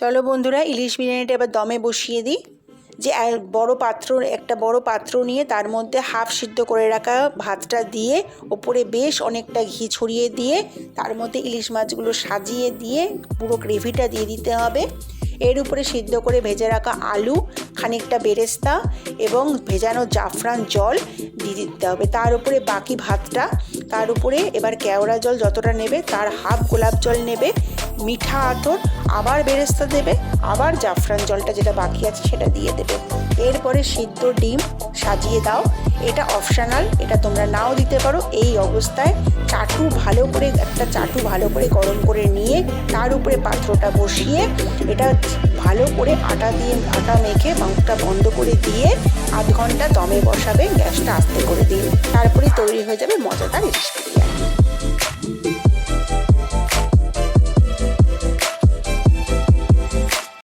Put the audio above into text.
চলো বন্ধুরা, ইলিশ বিরিয়ানিটা এবার দমে বসিয়ে দিই। যে একটা বড় পাত্র নিয়ে তার মধ্যে হাফ সিদ্ধ করে রাখা ভাতটা দিয়ে ওপরে বেশ অনেকটা ঘি ছড়িয়ে দিয়ে তার মধ্যে ইলিশ মাছগুলো সাজিয়ে দিয়ে পুরো গ্রেভিটা দিয়ে দিতে হবে। এর উপরে সিদ্ধ করে ভেজে রাখা আলু, খানিকটা বেরেস্তা এবং ভেজানো জাফরান জল দিয়ে দিতে হবে। তার উপরে বাকি ভাতটা, তার উপরে এবার কেওড়া জল যতটা নেবে তার হাফ গোলাপ জল নেবে, মিঠা আতর, আবার বেরেস্তা দেবে, আবার জাফরান জলটা যেটা বাকি আছে সেটা দিয়ে দেবে। এরপরে সিদ্ধ ডিম সাজিয়ে দাও। এটা অপশনাল, এটা তোমরা নাও দিতে পারো। এই অবস্থায় একটা চাটু ভালো করে গরম করে নিয়ে তার উপরে পাত্রটা বসিয়ে এটা ভালো করে আটা মেখে মুখটা বন্ধ করে দিয়ে আধ ঘন্টা দমে বসাবে, গ্যাসটা আস্তে করে দিয়ে। তারপরে তৈরি হয়ে যাবে মজাদার ইলিশ বিরিয়ানি।